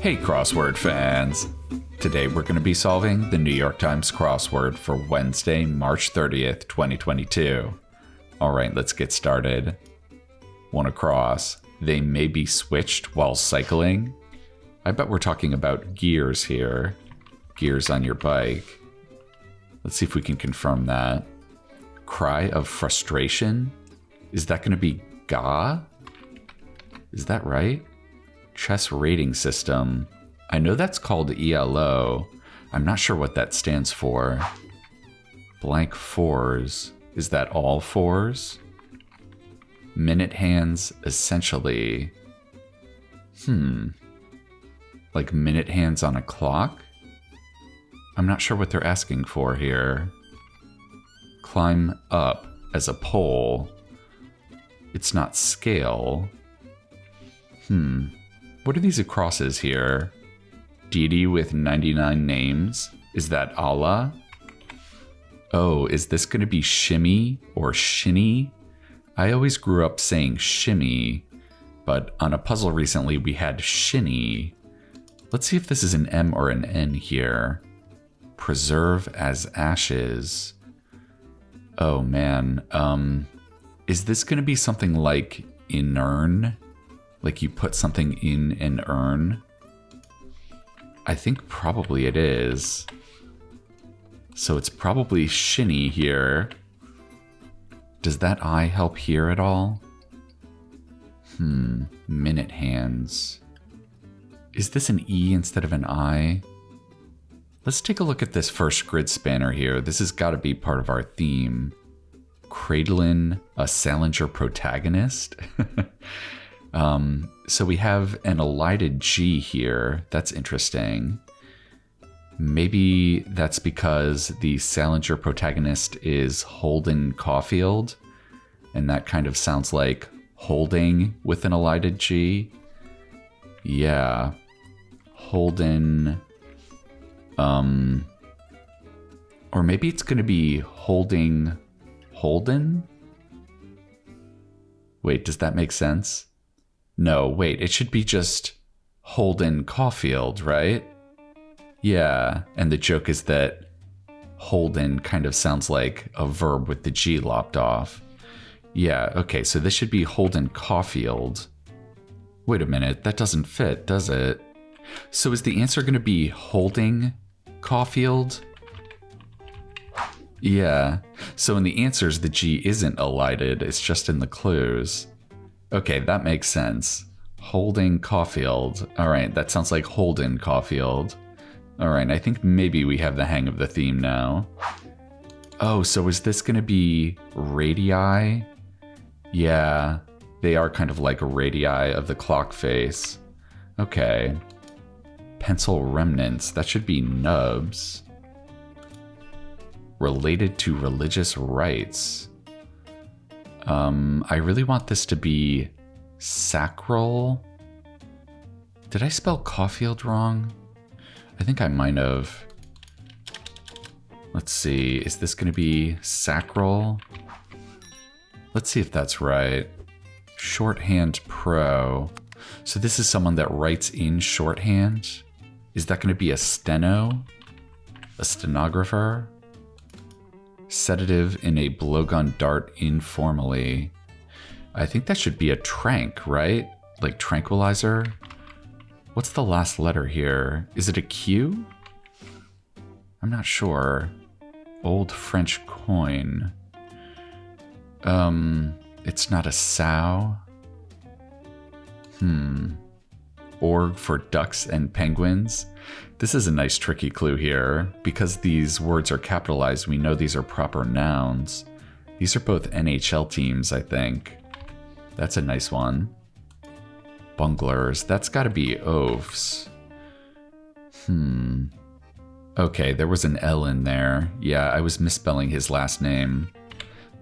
Hey crossword fans! Today we're going to be solving the New York Times crossword for Wednesday, March 30th, 2022. Alright, let's get started. One across. They may be switched while cycling. I bet we're talking about gears here. Gears on your bike. Let's see if we can confirm that. Cry of frustration? Is that going to be ga? Is that right? Chess rating system. I know that's called ELO. I'm not sure what that stands for. Blank fours. Is that all fours? Minute hands, essentially. Like minute hands on a clock? I'm not sure what they're asking for here. Climb up as a pole. It's not scale. What are these acrosses here? Deity with 99 names? Is that Allah? Oh, is this going to be shimmy or shinny? I always grew up saying shimmy, but on a puzzle recently we had shinny. Let's see if this is an M or an N here. Preserve as ashes. Oh man, is this going to be something like inurn? Like you put something in an urn? I think probably it is. So it's probably shinny here. Does that I help here at all? Minute hands. Is this an E instead of an I? Let's take a look at this first grid spanner here. This has got to be part of our theme. Cradlin, a Salinger protagonist? So we have an elided G here. That's interesting. Maybe that's because the Salinger protagonist is Holden Caulfield, and that kind of sounds like holding with an elided G. Yeah. Holden. Or maybe it's going to be holding Holden? Wait, does that make sense? No, wait, it should be just Holden Caulfield, right? Yeah, and the joke is that Holden kind of sounds like a verb with the G lopped off. Yeah, okay, so this should be Holden Caulfield. Wait a minute, that doesn't fit, does it? So is the answer going to be holding Caulfield? Yeah, so in the answers the G isn't elided, it's just in the clues. Okay, that makes sense. Holding Caulfield. Alright, that sounds like Holden Caulfield. Alright, I think maybe we have the hang of the theme now. Oh, so is this going to be radii? Yeah, they are kind of like radii of the clock face. Okay. Pencil remnants, that should be nubs. Related to religious rites. I really want this to be sacral. Did I spell Caulfield wrong? I think I might have. Let's see, is this going to be sacral? Let's see if that's right. Shorthand pro. So this is someone that writes in shorthand. Is that going to be a steno? A stenographer? Sedative in a blowgun dart informally. I think that should be a trank, right? Like tranquilizer? What's the last letter here? Is it a Q? I'm not sure. Old French coin. It's not a sow. Org for ducks and penguins. This is a nice tricky clue here. Because these words are capitalized, we know these are proper nouns. These are both NHL teams, I think. That's a nice one. Bunglers, that's gotta be oafs. Okay, there was an L in there. Yeah, I was misspelling his last name.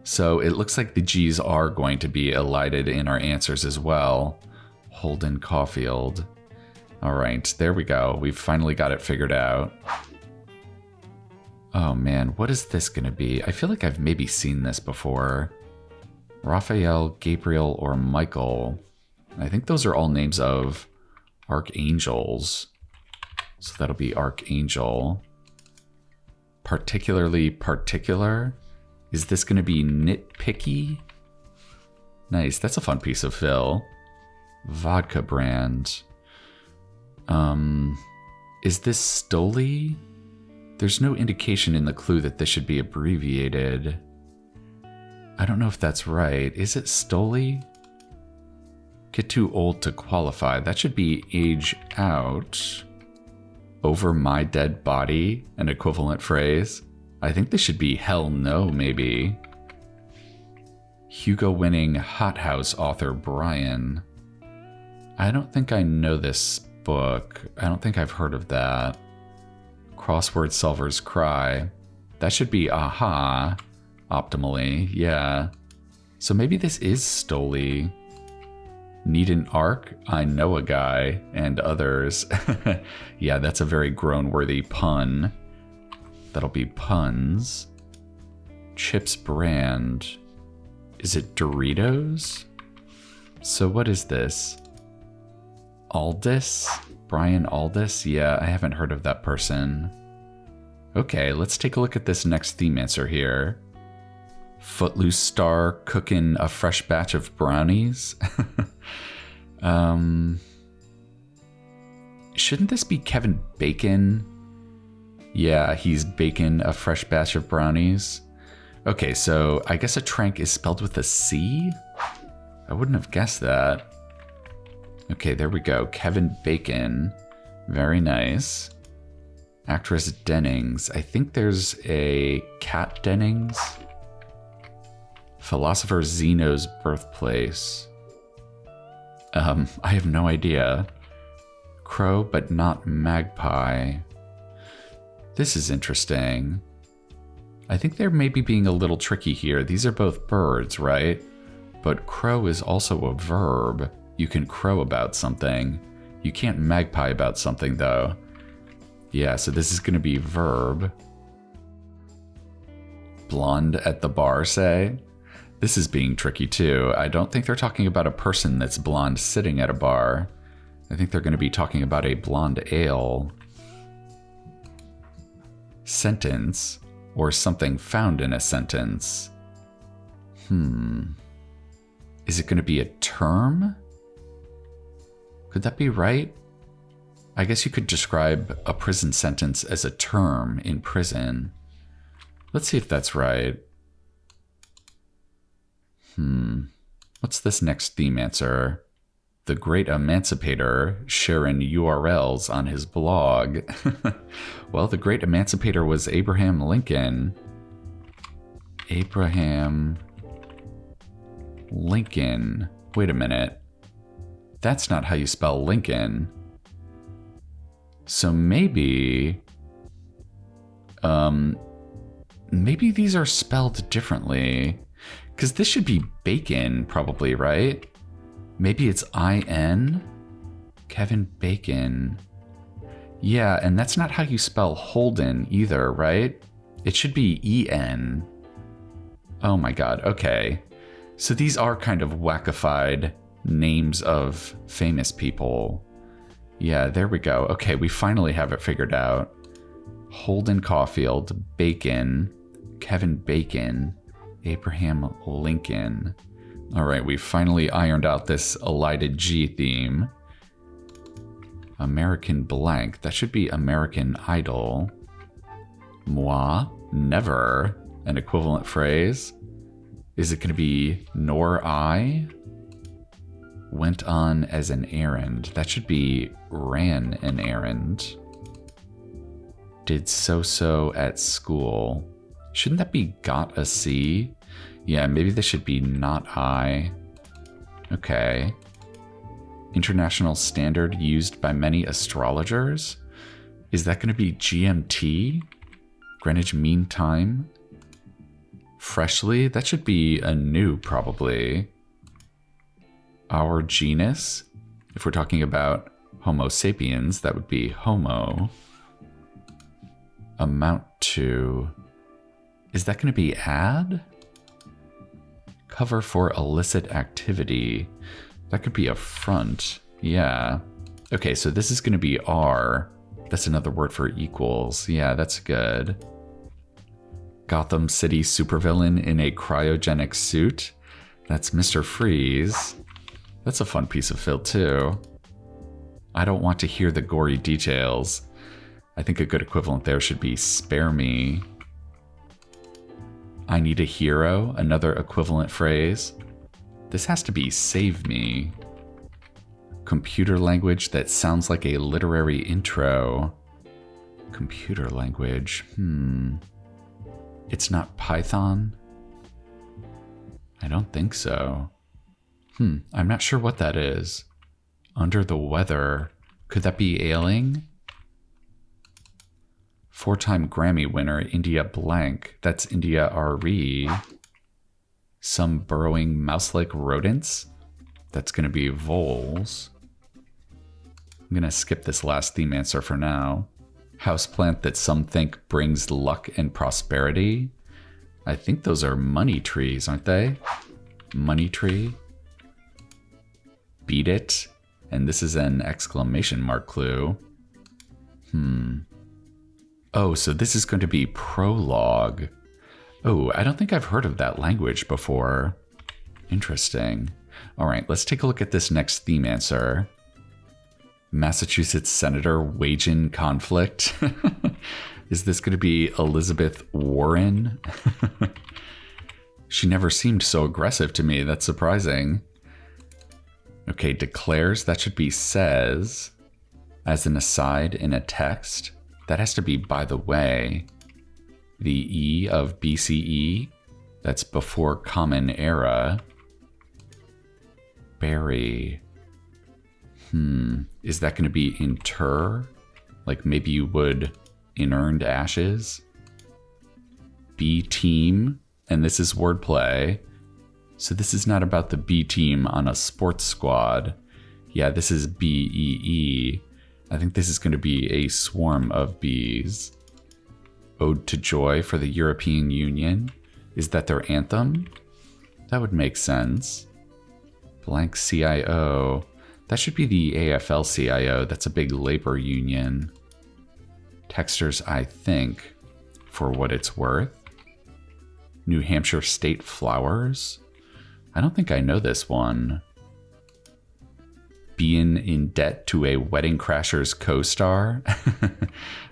So it looks like the G's are going to be elided in our answers as well. Holden Caulfield. All right, there we go. We've finally got it figured out. Oh man, what is this gonna be? I feel like I've maybe seen this before. Raphael, Gabriel, or Michael. I think those are all names of Archangels. So that'll be Archangel. Particularly particular. Is this going to be nitpicky? Nice. That's a fun piece of fill. Vodka brand. Is this Stoli? There's no indication in the clue that this should be abbreviated. I don't know if that's right. Is it Stoli? Get too old to qualify. That should be age out. Over my dead body, an equivalent phrase. I think this should be hell no, maybe. Hugo winning hothouse author Brian. I don't think I know this book. I don't think I've heard of that. Crossword solver's cry. That should be aha, optimally, yeah. So maybe this is Stoli. Need an arc? I know a guy, and others. Yeah, that's a very groan-worthy pun. That'll be puns. Chips brand. Is it Doritos? So what is this? Aldis? Brian Aldis? Yeah, I haven't heard of that person. Okay, let's take a look at this next theme answer here. Footloose star cooking a fresh batch of brownies? Shouldn't this be Kevin Bacon? Yeah, he's baking a fresh batch of brownies. Okay, so I guess a trank is spelled with a C? I wouldn't have guessed that. Okay, there we go. Kevin Bacon. Very nice. Actress Dennings. I think there's a Kat Dennings. Philosopher Zeno's birthplace. I have no idea. Crow, but not magpie. This is interesting. I think they're maybe being a little tricky here. These are both birds, right? But crow is also a verb. You can crow about something. You can't magpie about something, though. Yeah, so this is going to be verb. Blonde at the bar, say? This is being tricky, too. I don't think they're talking about a person that's blonde sitting at a bar. I think they're going to be talking about a blonde ale. Sentence, or something found in a sentence. Is it going to be a term? Could that be right? I guess you could describe a prison sentence as a term in prison. Let's see if that's right. What's this next theme answer? The Great Emancipator sharing URLs on his blog. Well, the Great Emancipator was Abraham Lincoln. Abraham Lincoln. Wait a minute. That's not how you spell Lincoln. So maybe maybe these are spelled differently. Because this should be bacon, probably, right? Maybe it's I-N? Kevin Bacon. Yeah, and that's not how you spell Holden either, right? It should be E-N. Oh my god, okay. So these are kind of wackified names of famous people. Yeah, there we go. Okay, we finally have it figured out. Holden Caulfield, Bacon, Kevin Bacon, Abraham Lincoln. All right, we finally ironed out this elided G theme. American blank. That should be American Idol. Moi, never. An equivalent phrase. Is it going to be nor I? Went on as an errand. That should be ran an errand. Did so-so at school. Shouldn't that be got a C? Yeah, maybe this should be not I. Okay. International standard used by many astrologers? Is that going to be GMT? Greenwich Mean Time? Freshly? That should be a new, probably. Our genus? If we're talking about Homo sapiens, that would be Homo. Amount to... Is that going to be ad? Cover for illicit activity. That could be a front. Yeah. Okay, so this is going to be R. That's another word for equals. Yeah, that's good. Gotham City supervillain in a cryogenic suit. That's Mr. Freeze. That's a fun piece of fill too. I don't want to hear the gory details. I think a good equivalent there should be spare me. I need a hero, another equivalent phrase. This has to be save me. Computer language that sounds like a literary intro. Computer language, It's not Python? I don't think so. I'm not sure what that is. Under the weather. Could that be ailing? 4-time Grammy winner, India Blank. That's India RE. Some burrowing mouse-like rodents. That's going to be voles. I'm going to skip this last theme answer for now. Houseplant that some think brings luck and prosperity. I think those are money trees, aren't they? Money tree. Beat it. And this is an exclamation mark clue. Oh, so this is going to be prologue. Oh, I don't think I've heard of that language before. Interesting. All right, let's take a look at this next theme answer. Massachusetts Senator waging conflict. Is this going to be Elizabeth Warren? She never seemed so aggressive to me. That's surprising. Okay, declares. That should be says. As an aside in a text. That has to be by the way. The E of BCE. That's before Common Era. Bury. Is that going to be inter? Like maybe you would inurned ashes? B team. And this is wordplay. So this is not about the B team on a sports squad. Yeah, this is BEE. I think this is going to be a swarm of bees. Ode to Joy for the European Union. Is that their anthem? That would make sense. Blank CIO. That should be the AFL-CIO. That's a big labor union. Texters, I think, for what it's worth. New Hampshire State Flowers. I don't think I know this one. Being in debt to a Wedding Crashers co-star.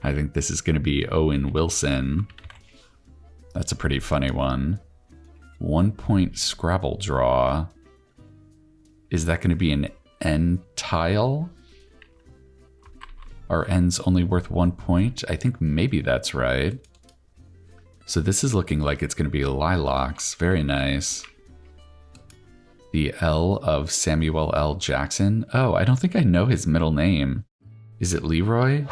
I think this is going to be Owen Wilson. That's a pretty funny one. 1 point Scrabble draw. Is that going to be an N tile? Are N's only worth 1 point? I think maybe that's right. So this is looking like it's going to be lilacs. Very nice. The L of Samuel L. Jackson. Oh, I don't think I know his middle name. Is it Leroy?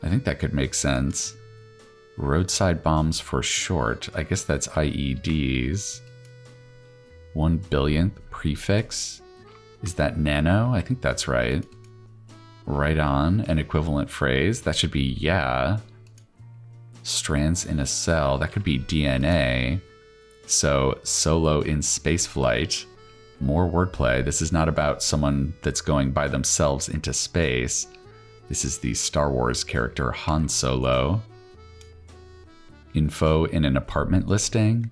I think that could make sense. Roadside bombs for short. I guess that's IEDs. 1 billionth prefix. Is that nano? I think that's right. Right on, an equivalent phrase. That should be yeah. Strands in a cell. That could be DNA. So, solo in spaceflight. More wordplay. This is not about someone that's going by themselves into space. This is the Star Wars character Han Solo. Info in an apartment listing.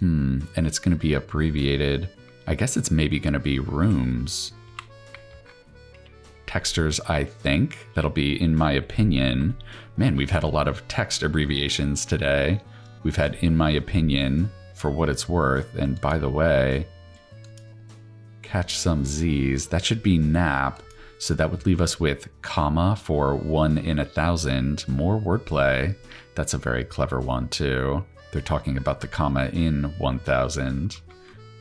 And it's going to be abbreviated. I guess it's maybe going to be rooms. Texters, I think. That'll be in my opinion. Man, we've had a lot of text abbreviations today. We've had in my opinion, for what it's worth, and by the way, catch some Z's. That should be nap. So that would leave us with comma for 1 in 1,000. More wordplay. That's a very clever one too. They're talking about the comma in 1,000.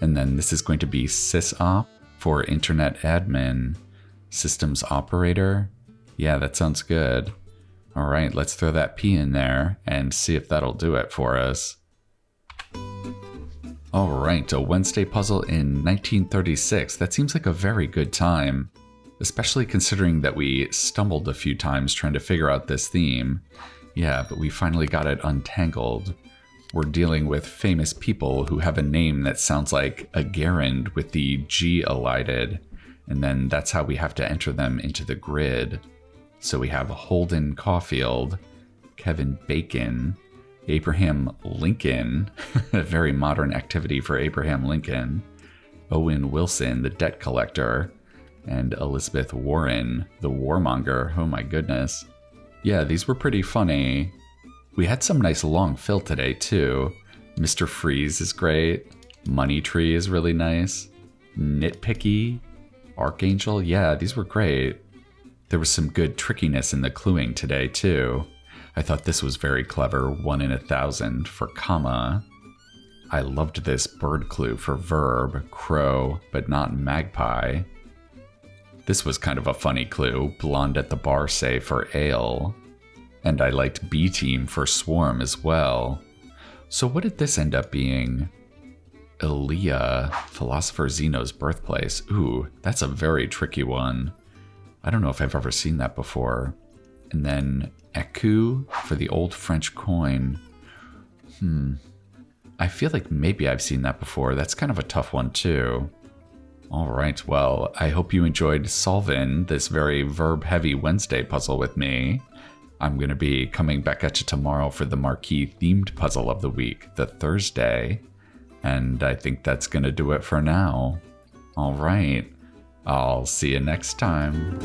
And then this is going to be sysop for internet admin. Systems operator. Yeah, that sounds good. All right, let's throw that P in there and see if that'll do it for us. All right, a Wednesday puzzle in 1936. That seems like a very good time, especially considering that we stumbled a few times trying to figure out this theme. Yeah, but we finally got it untangled. We're dealing with famous people who have a name that sounds like a gerund with the G elided. And then that's how we have to enter them into the grid. So we have Holden Caulfield, Kevin Bacon, Abraham Lincoln, a very modern activity for Abraham Lincoln, Owen Wilson, the debt collector, and Elizabeth Warren, the warmonger. Oh my goodness. Yeah, these were pretty funny. We had some nice long fill today too. Mr. Freeze is great. Money Tree is really nice. Nitpicky, Archangel, yeah, these were great. There was some good trickiness in the cluing today too. I thought this was very clever, 1 in 1,000 for comma. I loved this bird clue for verb, crow, but not magpie. This was kind of a funny clue, blonde at the bar say for ale. And I liked B team for swarm as well. So what did this end up being? Elia, philosopher Zeno's birthplace. Ooh, that's a very tricky one. I don't know if I've ever seen that before. And then écu for the old French coin. I feel like maybe I've seen that before. That's kind of a tough one too. All right, well, I hope you enjoyed solving this very verb-heavy Wednesday puzzle with me. I'm going to be coming back at you tomorrow for the marquee themed puzzle of the week, the Thursday. And I think that's going to do it for now. All right, I'll see you next time.